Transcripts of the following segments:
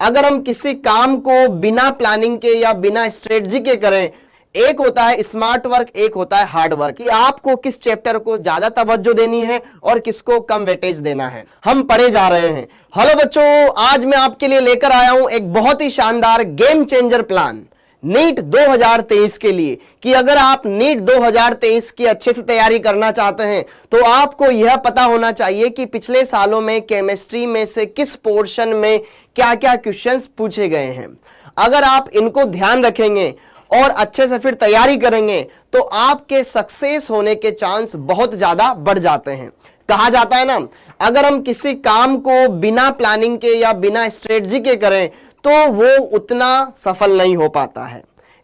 अगर हम किसी काम को बिना प्लानिंग के या बिना स्ट्रेटजी के करें, एक होता है स्मार्ट वर्क, एक होता है हार्ड वर्क, कि आपको किस चैप्टर को ज्यादा तवज्जो देनी है और किसको कम वेटेज देना है। हम पढ़े जा रहे हैं। हेलो बच्चों, आज मैं आपके लिए लेकर आया हूं एक बहुत ही शानदार गेम चेंजर प्लान नीट 2023 के लिए, कि अगर आप नीट 2023 की अच्छे से तैयारी करना चाहते हैं तो आपको यह पता होना चाहिए कि पिछले सालों में केमिस्ट्री में से किस पोर्शन में क्या क्या क्वेश्चंस पूछे गए हैं। अगर आप इनको ध्यान रखेंगे और अच्छे से फिर तैयारी करेंगे तो आपके सक्सेस होने के चांस बहुत ज्यादा बढ़ जाते हैं। कहा जाता है ना, अगर हम किसी काम को बिना प्लानिंग के या बिना स्ट्रेटजी के करें तो वो उतना सफल नहीं हो पाता है।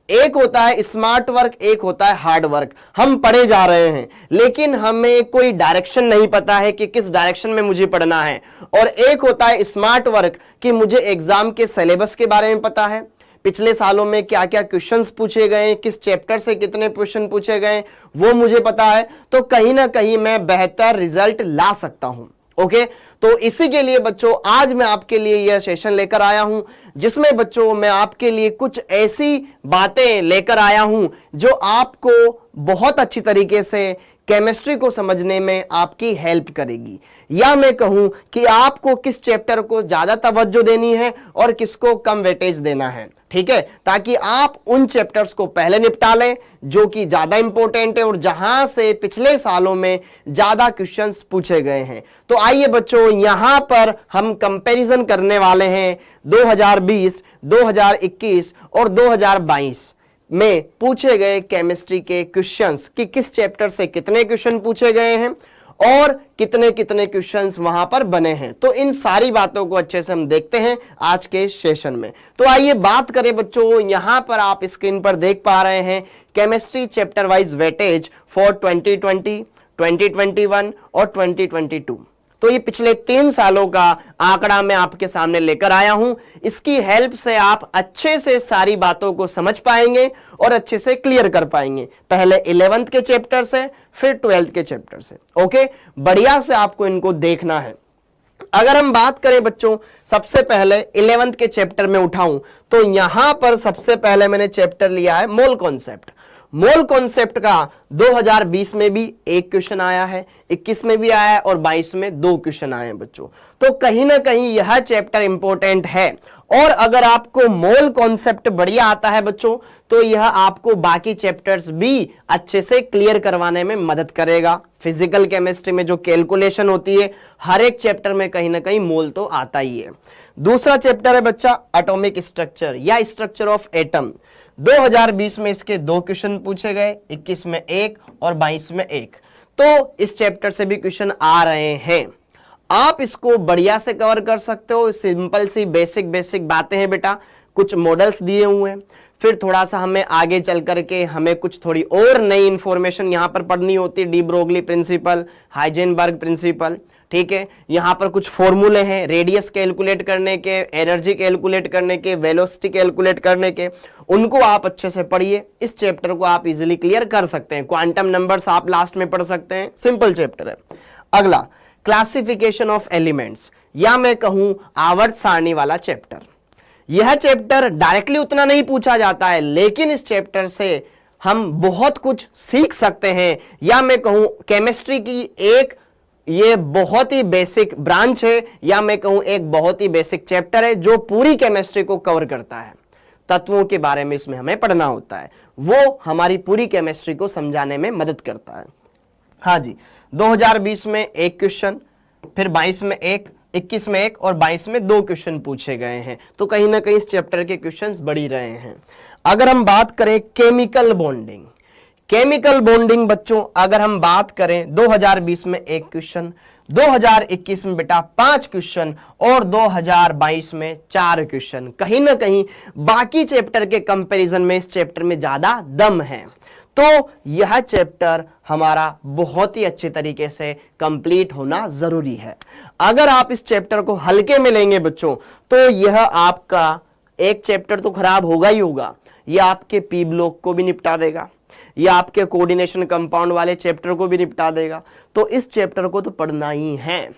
एक होता है स्मार्ट वर्क, एक होता है हार्ड वर्क। हम पढ़े जा रहे हैं लेकिन हमें कोई डायरेक्शन नहीं पता है कि किस डायरेक्शन में मुझे पढ़ना है। और एक होता है स्मार्ट वर्क, कि मुझे एग्जाम के सिलेबस के बारे में पता है, पिछले सालों में क्या क्या क्वेश्चंस पूछे गए, किस चैप्टर से कितने क्वेश्चन पूछे गए वो मुझे पता है, तो कहीं ना कहीं मैं बेहतर रिजल्ट ला सकता हूं। ओके, तो इसी के लिए बच्चों आज मैं आपके लिए यह सेशन लेकर आया हूं, जिसमें बच्चों मैं आपके लिए कुछ ऐसी बातें लेकर आया हूं जो आपको बहुत अच्छी तरीके से केमिस्ट्री को समझने में आपकी हेल्प करेगी। या मैं कहूं कि आपको किस चैप्टर को ज्यादा तवज्जो देनी है और किसको कम वेटेज देना है, ठीक है, ताकि आप उन चैप्टर्स को पहले निपटा लें जो कि ज्यादा इंपॉर्टेंट है और जहां से पिछले सालों में ज्यादा क्वेश्चंस पूछे गए हैं। तो आइए बच्चों, यहां पर हम कंपैरिजन करने वाले हैं 2020, 2021 और 2022 में पूछे गए केमिस्ट्री के क्वेश्चंस कि किस चैप्टर से कितने क्वेश्चन पूछे गए हैं और कितने कितने क्वेश्चंस वहां पर बने हैं। तो इन सारी बातों को अच्छे से हम देखते हैं आज के सेशन में। तो आइए बात करें बच्चों, यहां पर आप स्क्रीन पर देख पा रहे हैं chemistry chapter wise weightage for 2020, 2021 और 2022। तो ये पिछले 3 सालों का आंकड़ा मैं आपके सामने लेकर आया हूं। इसकी हेल्प से आप अच्छे से सारी बातों को समझ पाएंगे और अच्छे से क्लियर कर पाएंगे, पहले 11th के चैप्टर से फिर 12th के चैप्टर से। ओके, बढ़िया से आपको इनको देखना है। अगर हम बात करें बच्चों, सबसे पहले 11th के चैप्टर में उठाऊं तो यहां पर सबसे पहले मैंने चैप्टर लिया है मोल कॉन्सेप्ट। मोल कॉन्सेप्ट का 2020 में भी एक क्वेश्चन आया है, 21 में भी आया है और 22 में 2 क्वेश्चन आए हैं बच्चों। तो कहीं ना कहीं यह चैप्टर इंपॉर्टेंट है। और अगर आपको मोल कॉन्सेप्ट बढ़िया आता है बच्चों तो यह आपको बाकी चैप्टर्स भी अच्छे से क्लियर करवाने में मदद करेगा। फिजिकल केमिस्ट्री में जो कैलकुलेशन होती है हर एक चैप्टर में कहीं ना कहीं मोल तो आता ही है। दूसरा चैप्टर है बच्चा एटॉमिक स्ट्रक्चर या स्ट्रक्चर ऑफ एटम। 2020 में इसके 2 क्वेश्चन पूछे गए, 21 में 1 और 22 में 1। तो इस चैप्टर से भी क्वेश्चन आ रहे हैं। आप इसको बढ़िया से कवर कर सकते हो। सिंपल सी बेसिक बातें हैं बेटा, कुछ मॉडल्स दिए हुए हैं, फिर थोड़ा सा हमें आगे चल करके हमें कुछ थोड़ी और नई इंफॉर्मेशन यहां पर पढ़नी होती है। De Broglie principle, Heisenberg principle, ठीक है। यहां पर कुछ फॉर्मूले हैं रेडियस कैलकुलेट करने के, एनर्जी कैलकुलेट करने के, वेलोसिटी कैलकुलेट करने के, उनको आप अच्छे से पढ़िए। इस चैप्टर को आप इजीली क्लियर कर सकते हैं। क्वांटम नंबर्स आप लास्ट में पढ़ सकते हैं, सिंपल चैप्टर है। अगला क्लासिफिकेशन ऑफ एलिमेंट्स या मैं कहूं आवर्त सारणी वाला चैप्टर। यह चैप्टर डायरेक्टली उतना नहीं पूछा जाता है लेकिन इस चैप्टर से हम बहुत कुछ सीख सकते हैं। या मैं कहूं केमिस्ट्री की एक ये बहुत ही बेसिक ब्रांच है, या मैं कहूं एक बहुत ही बेसिक चैप्टर है जो पूरी केमिस्ट्री को कवर करता है। तत्वों के बारे में इसमें हमें पढ़ना होता है, वो हमारी पूरी केमिस्ट्री को समझाने में मदद करता है। हाँ जी, 2020 में 1 क्वेश्चन, फिर 22 में 1, 21 में 1 और 22 में 2 क्वेश्चन पूछे गए हैं। तो कहीं ना कहीं इस चैप्टर के क्वेश्चंस बढ़ ही रहे हैं। अगर हम बात करें केमिकल बॉन्डिंग, केमिकल बॉन्डिंग बच्चों अगर हम बात करें 2020 में 1 क्वेश्चन, 2021 में बेटा 5 क्वेश्चन और 2022 में 4 क्वेश्चन। कहीं ना कहीं बाकी चैप्टर के कंपैरिजन में इस चैप्टर में ज्यादा दम है। तो यह चैप्टर हमारा बहुत ही अच्छे तरीके से कंप्लीट होना जरूरी है। अगर आप इस चैप्टर को हल्के में लेंगे बच्चों तो यह आपका एक चैप्टर तो खराब होगा ही होगा, यह आपके पी ब्लॉक को भी निपटा देगा, यह आपके कोऑर्डिनेशन कंपाउंड वाले चैप्टर को भी निपटा देगा। तो इस चैप्टर को तो पढ़ना ही है।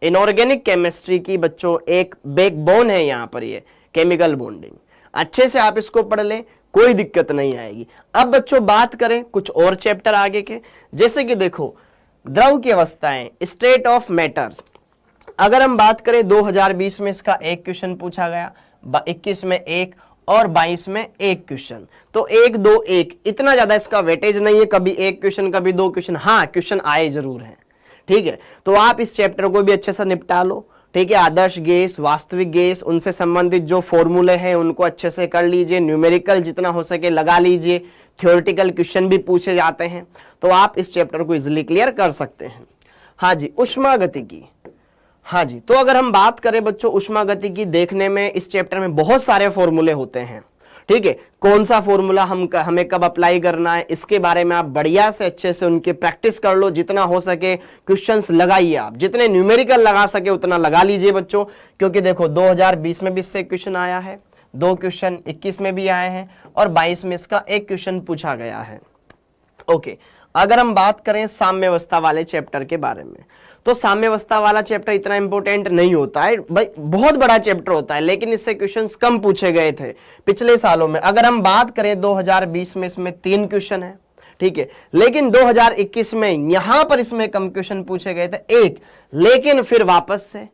इनऑर्गेनिक केमिस्ट्री की बच्चों एक बैकबोन है यहाँ पर ये केमिकल बॉन्डिंग। अच्छे से आप इसको पढ़ लें, कोई दिक्कत नहीं आएगी। अब बच्चों बात करें कुछ और चैप्टर आगे के, जैसे कि देखो द्रव की अवस्थाएं, स्टेट ऑफ मैटर्स। अगर हम बात करें 2020 में इसका एक क्वेश्चन पूछा गया, 21 में एक और 22 में एक क्वेश्चन, तो 1 2 1 इतना ज्यादा इसका वेटेज नहीं है, कभी एक क्वेश्चन कभी दो क्वेश्चन, हाँ क्वेश्चन आए जरूर हैं, ठीक है। तो आप इस चैप्टर को भी अच्छे से निपटा लो, ठीक है। आदर्श गैस, वास्तविक गैस, उनसे संबंधित जो फॉर्मूले हैं उनको अच्छे से कर लीजिए, न्यूमेरिकल जितना हो सके लगा लीजिए, थ्योरेटिकल क्वेश्चन भी पूछे जाते हैं, तो आप इस चैप्टर को इजिली क्लियर कर सकते हैं। हाँ जी, ऊष्मागतिकी। हाँ जी, तो अगर हम बात करें बच्चों ऊष्मागतिकी, देखने में इस चैप्टर में बहुत सारे फॉर्मूले होते हैं, ठीक है। कौन सा फॉर्मूला हमें कब अप्लाई करना है, इसके बारे में आप बढ़िया से अच्छे से उनकी प्रैक्टिस कर लो, जितना हो सके क्वेश्चंस लगाइए, आप जितने न्यूमेरिकल लगा सके उतना लगा लीजिए बच्चों, क्योंकि देखो 2020 में भी इससे क्वेश्चन आया है, 2 क्वेश्चन 21 में भी आए हैं और 22 में इसका एक क्वेश्चन पूछा गया है। ओके, अगर हम बात करें साम्यावस्था वाले चैप्टर के बारे में, तो साम्यावस्था वाला चैप्टर इतना इंपॉर्टेंट नहीं होता है भाई, बहुत बड़ा चैप्टर होता है, लेकिन इससे क्वेश्चंस कम पूछे गए थे पिछले सालों में। अगर हम बात करें 2020 में इसमें 3 क्वेश्चन है, ठीक है, लेकिन 2021 में यहां पर इसमें कम क्वेश्चन पूछे गए थे, 1, लेकिन फिर वापस से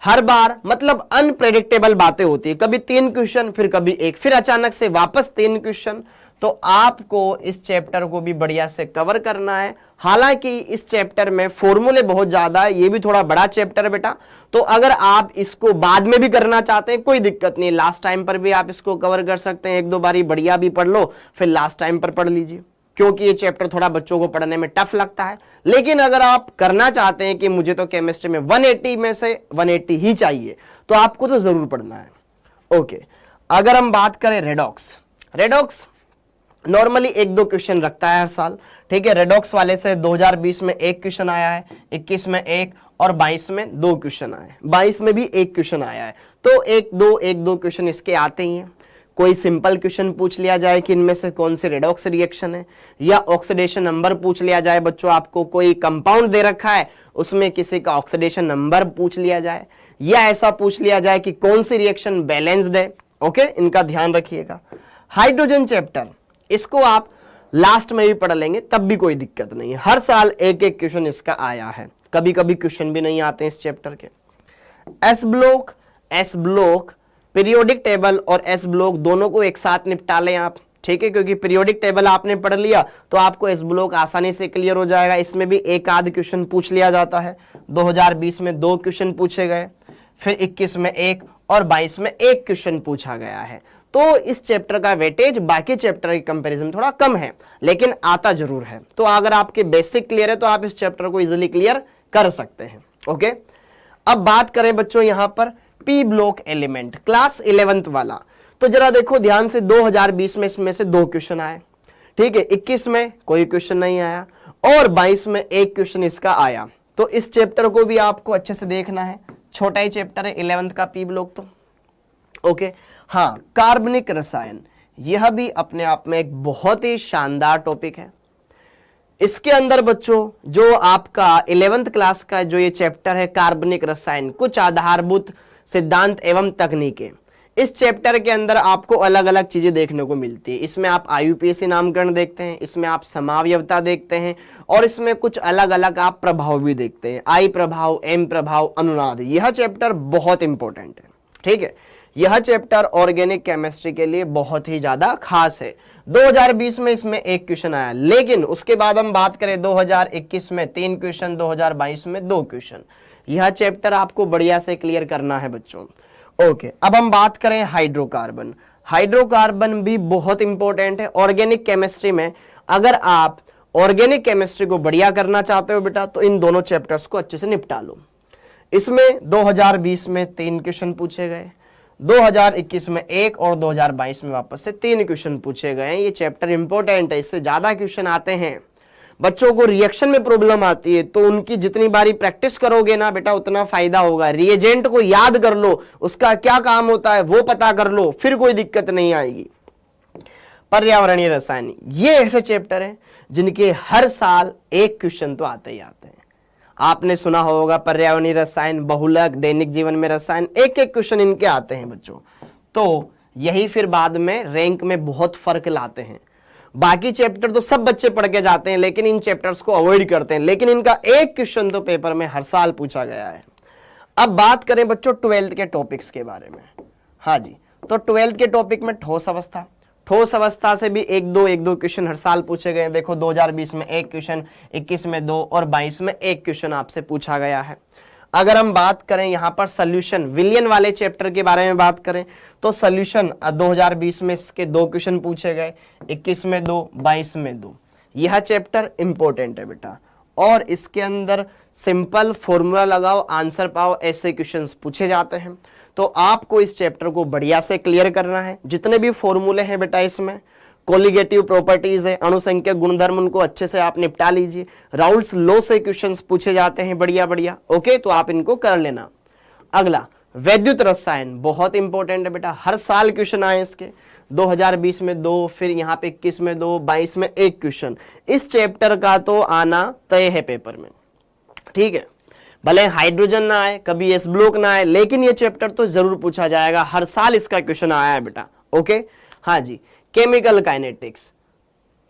हर बार मतलब अनप्रेडिक्टेबल बातें होती है, कभी 3 क्वेश्चन फिर कभी 1, फिर अचानक से वापस 3 क्वेश्चन। तो आपको इस चैप्टर को भी बढ़िया से कवर करना है। हालांकि इस चैप्टर में फॉर्मूले बहुत ज्यादा है, ये भी थोड़ा बड़ा चैप्टर है बेटा, तो अगर आप इसको बाद में भी करना चाहते हैं कोई दिक्कत नहीं, लास्ट टाइम पर भी आप इसको कवर कर सकते हैं, 1-2 बारी बढ़िया भी पढ़ लो, फिर लास्ट टाइम पर पढ़ लीजिए, क्योंकि ये चैप्टर थोड़ा बच्चों को पढ़ने में टफ लगता है। लेकिन अगर आप करना चाहते हैं कि मुझे तो केमिस्ट्री में 180 में से 180 ही चाहिए, तो आपको तो जरूर पढ़ना है। ओके, अगर हम बात करें रेडॉक्स नॉर्मली 1-2 क्वेश्चन रखता है हर साल, ठीक है। रेडॉक्स वाले से 2020 में 1 क्वेश्चन आया है, 21 में 1 और 22 में 2 क्वेश्चन आए, 22 में भी 1 क्वेश्चन आया है, तो 1-2 क्वेश्चन इसके आते ही हैं। कोई सिंपल क्वेश्चन पूछ लिया जाए कि इनमें से कौन सी रेडॉक्स रिएक्शन है, या ऑक्सीडेशन नंबर पूछ लिया जाए बच्चों, आपको कोई कंपाउंड दे रखा है उसमें किसी का ऑक्सीडेशन नंबर पूछ लिया जाए, या ऐसा पूछ लिया जाए कि कौन सी रिएक्शन बैलेंस्ड है। ओके, इनका ध्यान रखिएगा। हाइड्रोजन चैप्टर, इसको आप लास्ट में भी पढ़ लेंगे तब भी कोई दिक्कत नहीं है, हर साल 1-1 क्वेश्चन इसका आया है, कभी कभी क्वेश्चन भी नहीं आते इस चैप्टर के। एस ब्लॉक पीरियोडिक टेबल और एस ब्लॉक दोनों को एक साथ निपटा लें आप, ठीक है, क्योंकि पीरियोडिक टेबल आपने पढ़ लिया तो आपको एस ब्लॉक आसानी से क्लियर हो जाएगा। इसमें भी 1-आध क्वेश्चन पूछ लिया जाता है, 2020 में 2 क्वेश्चन पूछे गए, फिर 21 में 1 और 22 में 1 क्वेश्चन पूछा गया है। तो इस चैप्टर का वेटेज बाकी चैप्टर के कंपैरिजन थोड़ा कम है, लेकिन आता जरूर है। तो अगर आपके बेसिक क्लियर है तो आप इस चैप्टर को इजीली क्लियर कर सकते हैं। ओके, अब बात करें बच्चों यहां पर P block element, class 11th वाला, तो जरा देखो ध्यान से, 2020 में इसमें से 2 क्वेश्चन आए, ठीक है, 21 में कोई क्वेश्चन नहीं आया और 22 में 1 क्वेश्चन इसका आया। तो इस चैप्टर को भी आपको अच्छे से देखना है, छोटा ही चैप्टर है 11th का पी ब्लॉक तो। ओके, हाँ, कार्बनिक रसायन, यह भी अपने आप में एक बहुत ही शानदार टॉपिक है। इसके अंदर बच्चों जो आपका 11th क्लास का जो ये चैप्टर है कार्बनिक रसायन, कुछ आधारभूत सिद्धांत एवं तकनीकें, इस चैप्टर के अंदर आपको अलग अलग चीजें देखने को मिलती है। इसमें आप IUPAC नामकरण देखते हैं, इसमें आप समावयवता देखते हैं, और इसमें कुछ अलग अलग आप प्रभाव भी देखते हैं, I प्रभाव, M प्रभाव, अनुनाद। यह चैप्टर बहुत इंपॉर्टेंट है, ठीक है। यह चैप्टर ऑर्गेनिक केमिस्ट्री के लिए बहुत ही ज्यादा खास है। 2020 में इसमें 1 क्वेश्चन आया, लेकिन उसके बाद हम बात करें 2021 में 3 क्वेश्चन, 2022 में 2 क्वेश्चन। यह चैप्टर आपको बढ़िया से क्लियर करना है बच्चों। ओके, अब हम बात करें हाइड्रोकार्बन भी बहुत इंपॉर्टेंट है ऑर्गेनिक केमिस्ट्री में। अगर आप ऑर्गेनिक केमिस्ट्री को बढ़िया करना चाहते हो बेटा, तो इन दोनों चैप्टर्स को अच्छे से निपटा लो। इसमें 2020 में 3 क्वेश्चन पूछे गए, 2021 में 1 और 2022 में वापस से 3 क्वेश्चन पूछे गए। ये चैप्टर इंपॉर्टेंट है, इससे ज्यादा क्वेश्चन आते हैं। बच्चों को रिएक्शन में प्रॉब्लम आती है, तो उनकी जितनी बारी प्रैक्टिस करोगे ना बेटा उतना फायदा होगा। रिएजेंट को याद कर लो, उसका क्या काम होता है वो पता कर लो, फिर कोई दिक्कत नहीं आएगी। पर्यावरणीय रसायन, ये ऐसे चैप्टर हैं जिनके हर साल 1 क्वेश्चन तो आते ही आते हैं। आपने सुना होगा पर्यावरणीय रसायन, बहुलक, दैनिक जीवन में रसायन, 1-1 क्वेश्चन इनके आते हैं बच्चों। तो यही फिर बाद में रैंक में बहुत फर्क लाते हैं। बाकी चैप्टर तो सब बच्चे पढ़ के जाते हैं, लेकिन इन चैप्टर्स को अवॉइड करते हैं, लेकिन इनका एक क्वेश्चन तो पेपर में हर साल पूछा गया है। अब बात करें बच्चों 12th के टॉपिक्स के बारे में। हाँ जी, तो 12th के टॉपिक में ठोस अवस्था, ठोस अवस्था से भी एक दो क्वेश्चन हर साल पूछे गए। देखो 2020 में एक क्वेश्चन, 21 में 2 और 22 में एक क्वेश्चन आपसे पूछा गया है। अगर हम बात करें यहाँ पर सोल्यूशन विलियन वाले चैप्टर के बारे में बात करें, तो सोल्यूशन 2020 में इसके 2 क्वेश्चन पूछे गए, 21 में 2, 22 में 2। यह चैप्टर इंपॉर्टेंट है बेटा, और इसके अंदर सिंपल फॉर्मूला लगाओ आंसर पाओ ऐसे क्वेश्चंस पूछे जाते हैं। तो आपको इस चैप्टर को बढ़िया से क्लियर करना है। जितने भी फॉर्मूले हैं बेटा इसमें, कोलिगेटिव प्रॉपर्टीज है, अनुसंख्यक गुणधर्म, उनको अच्छे से आप निपटा लीजिए। राउल्स लॉ से क्वेश्चंस पूछे जाते हैं बढ़िया बढ़िया। ओके, तो आप इनको कर लेना। अगला वैद्युत रसायन, बहुत इंपॉर्टेंट है बेटा, हर साल क्वेश्चन आए इसके। 2020 में 2, फिर यहाँ पे 21 में 2, 22 में एक क्वेश्चन। इस चैप्टर का तो आना तय है पेपर में, ठीक है। भले हाइड्रोजन ना आए, कभी एस ब्लॉक ना आए, लेकिन ये चैप्टर तो जरूर पूछा जाएगा, हर साल इसका क्वेश्चन आया है बेटा। ओके, हाँ जी। Chemical kinetics,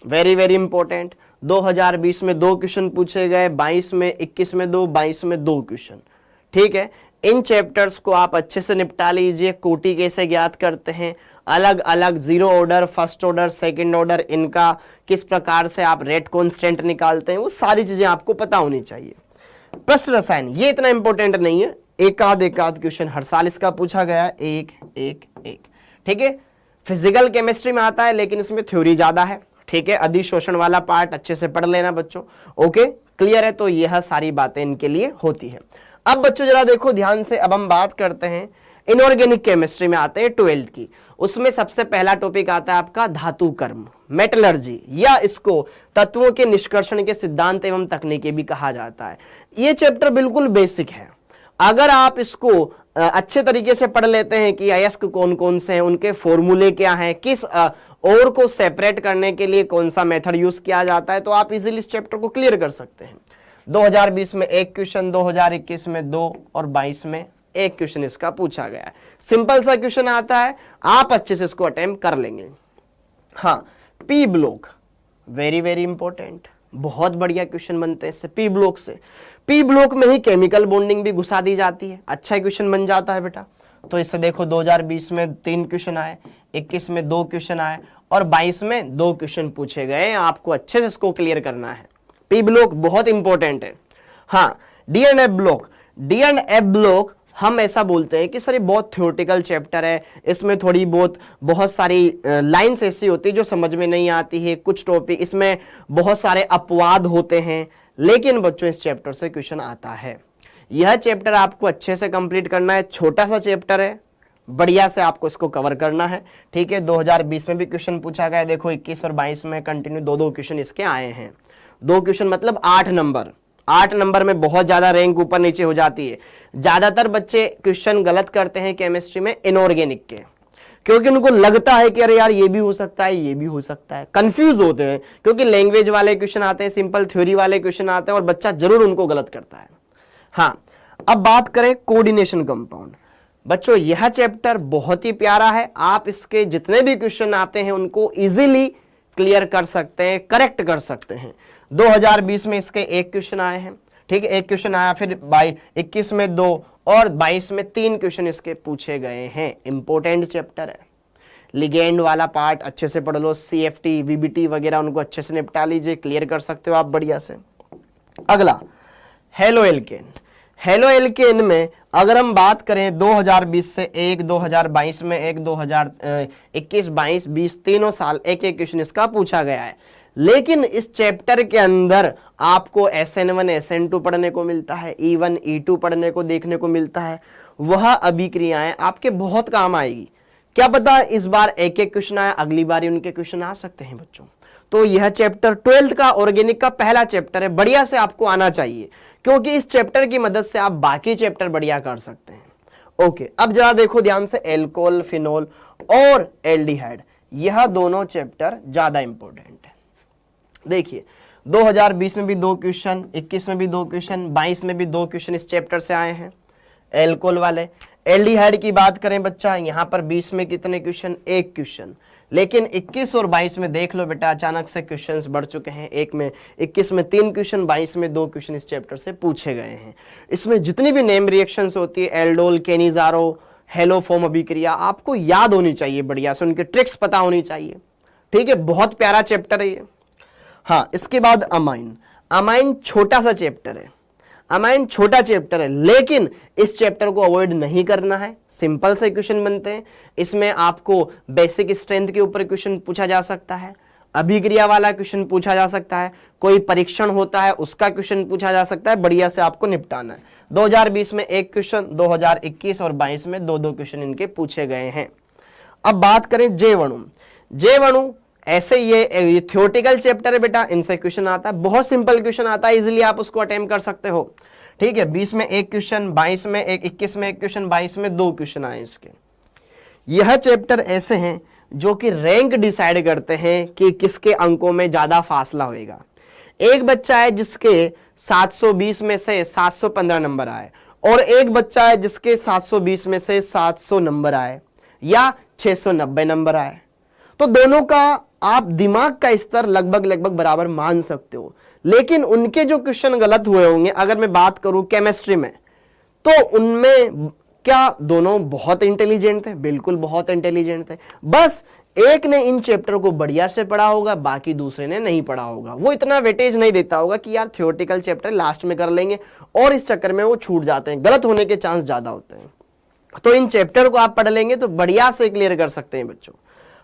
very very important. 2020 में 2 क्वेश्चन पूछे गए, 22 में 21 में 2, 22 में 2 क्वेश्चन, ठीक है। इन चैप्टर्स को आप अच्छे से निपटा लीजिए। कोटि कैसे ज्ञात करते हैं, अलग अलग zero order, first order, second order, इनका किस प्रकार से आप रेट कांस्टेंट निकालते हैं, वो सारी चीजें आपको पता होनी चाहिए। पृष्ठ रसायन ये इतना इंपॉर्टेंट नहीं है, एक आध क्वेश्चन हर साल इसका पूछा गया है, एक एक एक, ठीक है। फिजिकल केमिस्ट्री में आता है, लेकिन इसमें थ्योरी ज्यादा है, ठीक है। अधिशोषण वाला पार्ट अच्छे से पढ़ लेना बच्चों। ओके, क्लियर है। तो यह सारी बातें इनके लिए होती है। अब बच्चों जरा देखो ध्यान से, अब हम बात करते हैं इनऑर्गेनिक केमिस्ट्री में आते हैं 12th की। उसमें सबसे पहला टॉपिक आता है आपका धातु कर्म, मेटलर्जी, या इसको तत्वों के निष्कर्षण के सिद्धांत एवं तकनीकें भी कहा जाता है। ये चैप्टर बिल्कुल बेसिक है। अगर आप इसको अच्छे तरीके से पढ़ लेते हैं कि अयस्क कौन कौन से हैं, उनके फॉर्मूले क्या हैं, किस और को सेपरेट करने के लिए कौन सा मेथड यूज किया जाता है, तो आप इजीली इस चैप्टर को क्लियर कर सकते हैं। 2020 में एक क्वेश्चन, 2021 में 2 और 22 में एक क्वेश्चन इसका पूछा गया है। सिंपल सा क्वेश्चन आता है, आप अच्छे से इसको अटेम्प्ट कर लेंगे। हाँ, P block very very important, बहुत बढ़िया क्वेश्चन बनते हैं इससे। पी ब्लॉक से, पी ब्लॉक में ही केमिकल बॉन्डिंग भी घुसा दी जाती है, अच्छा क्वेश्चन बन जाता है बेटा। तो इससे देखो 2020 में 3 क्वेश्चन आए, 21 में 2 क्वेश्चन आए और 22 में 2 क्वेश्चन पूछे गए। आपको अच्छे से इसको क्लियर करना है। पी ब्लॉक बहुत इंपॉर्टेंट है। हाँ, D and F block, D and F block हम ऐसा बोलते हैं कि सर ये बहुत थ्योरेटिकल चैप्टर है, इसमें थोड़ी बहुत सारी लाइंस ऐसी होती है जो समझ में नहीं आती है, कुछ टॉपिक इसमें बहुत सारे अपवाद होते हैं, लेकिन बच्चों इस चैप्टर से क्वेश्चन आता है। यह चैप्टर आपको अच्छे से कंप्लीट करना है, छोटा सा चैप्टर है, बढ़िया से आपको इसको कवर करना है, ठीक है। 2020 में भी क्वेश्चन पूछा गया, देखो 21 और 22 में कंटिन्यू 2 क्वेश्चन इसके आए हैं। 2 क्वेश्चन मतलब 8 नंबर, 8 नंबर में बहुत ज्यादा रैंक ऊपर नीचे हो जाती है। ज्यादातर बच्चे क्वेश्चन गलत करते हैं केमिस्ट्री में इनऑर्गेनिक के, क्योंकि उनको लगता है कि अरे यार ये भी हो सकता है, ये भी हो सकता है, कंफ्यूज होते हैं, क्योंकि लैंग्वेज वाले क्वेश्चन आते हैं, सिंपल थ्योरी वाले क्वेश्चन आते हैं और बच्चा जरूर उनको गलत करता है। हाँ, अब बात करें कोऑर्डिनेशन कंपाउंड। बच्चों यह चैप्टर बहुत ही प्यारा है, आप इसके जितने भी क्वेश्चन आते हैं उनको इजीली क्लियर कर सकते हैं, करेक्ट कर सकते हैं। 2020 में इसके एक क्वेश्चन आए हैं, ठीक है, एक क्वेश्चन आया, फिर 21 में 2 और 22 में 3 क्वेश्चन इसके पूछे गए हैं। इंपॉर्टेंट चैप्टर है। लिगेंड वाला पार्ट अच्छे से पढ़ लो, CFT, VBT वगैरह उनको अच्छे से निपटा लीजिए, क्लियर कर सकते हो आप बढ़िया से। अगला हेलो एल्केन। हेलो एल्केन में अगर हम बात करें 2020 से 1, 2022 में 1, 2021, 22, 20 तीनों साल एक क्वेश्चन इसका पूछा गया है। लेकिन इस चैप्टर के अंदर आपको SN1, SN2 पढ़ने को मिलता है, E1, E2 पढ़ने को देखने को मिलता है। वह अभिक्रियाएं आपके बहुत काम आएगी। क्या पता इस बार एक क्वेश्चन आया, अगली बार उनके क्वेश्चन आ सकते हैं बच्चों। तो यह चैप्टर 12th का ऑर्गेनिक का पहला चैप्टर है, बढ़िया से आपको आना चाहिए, क्योंकि इस चैप्टर की मदद से आप बाकी चैप्टर बढ़िया कर सकते हैं। ओके, अब जरा देखो ध्यान से, एल्कोहल, फिनोल और एल्डिहाइड, यह दोनों चैप्टर ज्यादा इंपॉर्टेंट है। देखिए 2020 में भी 2 क्वेश्चन, 21 में भी 2 क्वेश्चन, 22 में भी 2 क्वेश्चन इस चैप्टर से आए हैं। एल्कोहल वाले, एल्डिहाइड की बात करें बच्चा, यहां पर 20 में कितने क्वेश्चन, एक क्वेश्चन, लेकिन 21 और 22 में देख लो बेटा अचानक से क्वेश्चंस बढ़ चुके हैं। एक में 21 में 3 क्वेश्चन, 22 में 2 क्वेश्चन इस चैप्टर से पूछे गए हैं। इसमें जितनी भी नेम रिएक्शंस होती है, एल्डोल, केनिजारो, हेलोफोम अभिक्रिया, आपको याद होनी चाहिए बढ़िया से, उनके ट्रिक्स पता होनी चाहिए। ठीक है, बहुत प्यारा चैप्टर है ये। हाँ, इसके बाद अमाइन। अमाइन छोटा सा चैप्टर है, अमाइन छोटा चैप्टर है, लेकिन इस चैप्टर को अवॉइड नहीं करना है। सिंपल से क्वेश्चन बनते हैं इसमें, आपको बेसिक स्ट्रेंथ के ऊपर क्वेश्चन पूछा जा सकता है, अभिक्रिया वाला क्वेश्चन पूछा जा सकता है, कोई परीक्षण होता है उसका क्वेश्चन पूछा जा सकता है। बढ़िया से आपको निपटाना है। 2020 में एक क्वेश्चन, 2021 और 22 में 2-2 क्वेश्चन इनके पूछे गए हैं। अब बात करें जैवाणु। जैवाणु ऐसे ये थ्योरेटिकल चैप्टर है बेटा, इनसे क्वेश्चन आता है, बहुत सिंपल क्वेश्चन आता है, इजीली आप उसको अटेम्प्ट कर सकते हो। ठीक है, 20 में एक क्वेश्चन, 22 में एक, 21 में एक क्वेश्चन, 22 में 2 क्वेश्चन आए इसके। यह चैप्टर ऐसे हैं जो कि रैंक डिसाइड करते हैं कि किसके अंकों में ज्यादा फासला होएगा। एक बच्चा है जिसके 720 में से 715 नंबर आए, और एक बच्चा है जिसके 720 में से 700 नंबर आए या 690 नंबर आए, तो दोनों का आप दिमाग का स्तर लगभग बराबर मान सकते हो। लेकिन उनके जो क्वेश्चन गलत हुए होंगे, अगर मैं बात करूं केमिस्ट्री में, तो उनमें क्या दोनों बहुत इंटेलिजेंट थे? बिल्कुल बहुत इंटेलिजेंट थे, बस एक ने इन चैप्टर को बढ़िया से पढ़ा होगा, बाकी दूसरे ने नहीं पढ़ा होगा। वो इतना वेटेज नहीं देता होगा कि यार थ्योरेटिकल चैप्टर लास्ट में कर लेंगे, और इस चक्कर में वो छूट जाते हैं, गलत होने के चांस ज्यादा होते हैं। तो इन चैप्टर को आप पढ़ लेंगे तो बढ़िया से क्लियर कर सकते हैं बच्चों।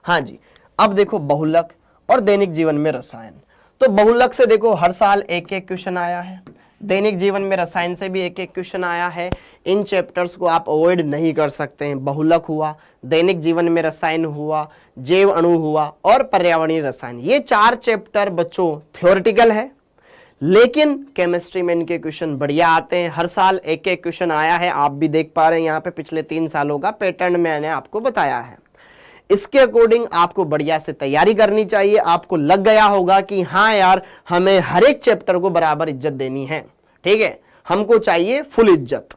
हाँ जी, अब देखो बहुलक और दैनिक जीवन में रसायन। तो बहुलक से देखो हर साल एक एक क्वेश्चन आया है, दैनिक जीवन में रसायन से भी एक एक क्वेश्चन आया है। इन चैप्टर्स को आप अवॉइड नहीं कर सकते हैं। बहुलक हुआ, दैनिक जीवन में रसायन हुआ, जैव अणु हुआ और पर्यावरणीय रसायन, ये 4 चैप्टर बच्चों थ्योरेटिकल है, लेकिन केमिस्ट्री में इनके क्वेश्चन बढ़िया आते हैं। हर साल एक एक क्वेश्चन आया है, आप भी देख पा रहे हैं यहाँ पे पिछले 3 सालों का पैटर्न मैंने आपको बताया है। इसके अकॉर्डिंग आपको बढ़िया से तैयारी करनी चाहिए। आपको लग गया होगा कि हाँ यार, हमें हर एक चैप्टर को बराबर इज्जत देनी है। ठीक है, हमको चाहिए फुल इज्जत,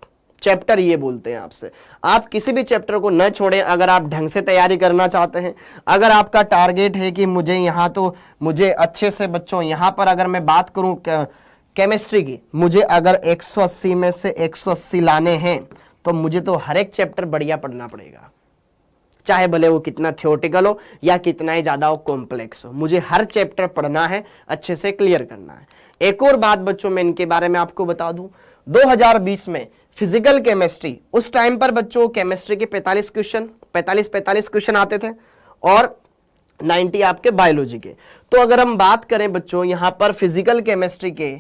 चैप्टर ये बोलते हैं आपसे। आप किसी भी चैप्टर को न छोड़ें अगर आप ढंग से तैयारी करना चाहते हैं। अगर आपका टारगेट है कि मुझे यहाँ तो मुझे अच्छे से बच्चों, यहाँ पर अगर मैं बात करूँ केमिस्ट्री की, मुझे अगर 180 में से 180 लाने हैं, तो मुझे तो हर एक चैप्टर बढ़िया पढ़ना पड़ेगा, चाहे भले वो कितना थ्योरेटिकल हो या कितना ही ज्यादा वो कॉम्प्लेक्स हो। मुझे हर चैप्टर पढ़ना है, अच्छे से क्लियर करना है। एक और बात बच्चों मैं इनके बारे में आपको बता दूं, 2020 में फिजिकल केमिस्ट्री, उस टाइम पर बच्चों केमिस्ट्री के 45 क्वेश्चन आते थे और 90 आपके बायोलॉजी के। तो अगर हम बात करें बच्चों यहां पर फिजिकल केमिस्ट्री के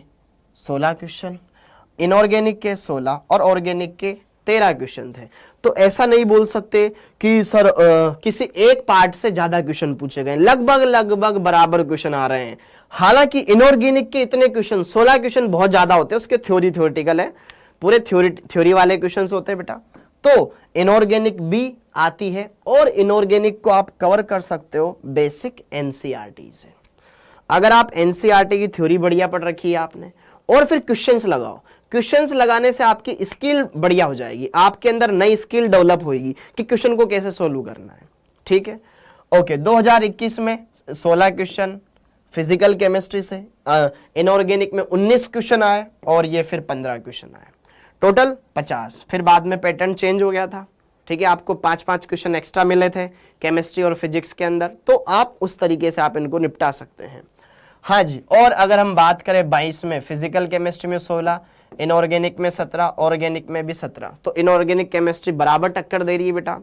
16 क्वेश्चन, इनऑर्गेनिक के 16 और ऑर्गेनिक के 13 क्वेश्चन थे। तो ऐसा नहीं बोल सकते कि सर किसी एक पार्ट से ज्यादा क्वेश्चन पूछे गए, लगभग बराबर क्वेश्चन आ रहे हैं। हालांकि इनऑर्गेनिक के इतने क्वेश्चन 16 क्वेश्चन बहुत ज्यादा होते हैं, उसके थ्योरेटिकल है, पूरे थ्योरी वाले क्वेश्चन होते हैं बेटा। तो इनऑर्गेनिक भी आती है और इनऑर्गेनिक को आप कवर कर सकते हो बेसिक एनसीईआरटी से। अगर आप एनसीईआरटी की थ्योरी बढ़िया पढ़ रखी है आपने, और फिर क्वेश्चंस लगाओ, क्वेश्चंस लगाने से आपकी स्किल बढ़िया हो जाएगी, आपके अंदर नई स्किल डेवलप होगी कि क्वेश्चन को कैसे सोल्व करना है। ठीक है, ओके। 2021 में 16 क्वेश्चन फिजिकल केमिस्ट्री से, इनऑर्गेनिक में 19 क्वेश्चन आए और ये फिर 15 क्वेश्चन आए, टोटल 50। फिर बाद में पैटर्न चेंज हो गया था। ठीक है, आपको 5-5 क्वेश्चन एक्स्ट्रा मिले थे केमिस्ट्री और फिजिक्स के अंदर, तो आप उस तरीके से आप इनको निपटा सकते हैं। हाँ जी, और अगर हम बात करें 22 में फिजिकल केमिस्ट्री में 16, इनऑर्गेनिक में 17, ऑर्गेनिक में भी 17, तो इनऑर्गेनिक केमिस्ट्री बराबर टक्कर दे रही है बेटा।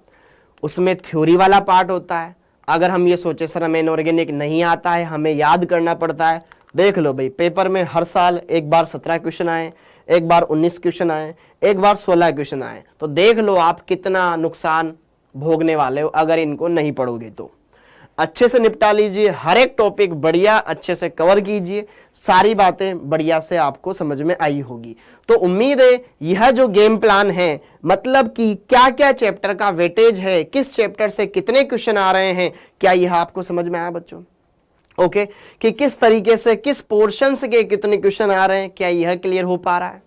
उसमें थ्योरी वाला पार्ट होता है। अगर हम ये सोचे सर हमें इनऑर्गेनिक नहीं आता है, हमें याद करना पड़ता है, देख लो भाई पेपर में हर साल एक बार 17 क्वेश्चन आए, एक बार 19 क्वेश्चन आए, एक बार 16 क्वेश्चन आए, तो देख लो आप कितना नुकसान भोगने वाले हो अगर इनको नहीं पढ़ोगे। तो अच्छे से निपटा लीजिए, हर एक टॉपिक बढ़िया अच्छे से कवर कीजिए, सारी बातें बढ़िया से आपको समझ में आई होगी। तो उम्मीद है यह जो गेम प्लान है, मतलब कि क्या क्या चैप्टर का वेटेज है, किस चैप्टर से कितने क्वेश्चन आ रहे हैं, क्या यह आपको समझ में आया बच्चों? ओके, कि किस तरीके से किस पोर्शन के कितने क्वेश्चन आ रहे हैं, क्या यह क्लियर हो पा रहा है?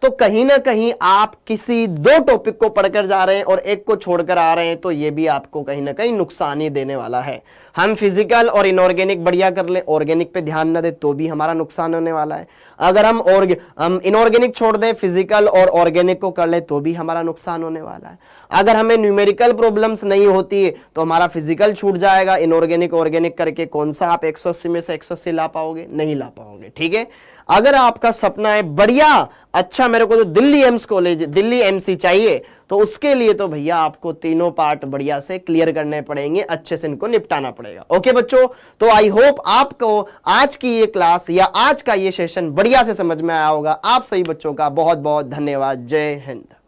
तो कहीं ना कहीं आप किसी दो टॉपिक को पढ़कर जा रहे हैं और एक को छोड़कर आ रहे हैं, तो ये भी आपको कहीं ना कहीं नुकसान ही देने वाला है। हम फिजिकल और इनऑर्गेनिक बढ़िया कर लें, ऑर्गेनिक पे ध्यान न दे तो भी हमारा नुकसान होने वाला है। अगर हम इनऑर्गेनिक छोड़ दें, फिजिकल और ऑर्गेनिक को कर ले तो भी हमारा नुकसान होने वाला है। अगर हमें न्यूमेरिकल प्रॉब्लम्स नहीं होती है तो हमारा फिजिकल छूट जाएगा, इनऑर्गेनिक ऑर्गेनिक करके कौन सा आप 180 में से 180 ला पाओगे? नहीं ला पाओगे। ठीक है, अगर आपका सपना है बढ़िया अच्छा मेरे को तो Delhi AIIMS college, Delhi MC चाहिए, तो उसके लिए तो भैया आपको तीनों पार्ट बढ़िया से क्लियर करने पड़ेंगे, अच्छे से इनको निपटाना पड़ेगा। ओके बच्चों, तो आई होप आपको आज की ये क्लास या आज का ये सेशन बढ़िया से समझ में आया होगा। आप सभी बच्चों का बहुत बहुत धन्यवाद। जय हिंद।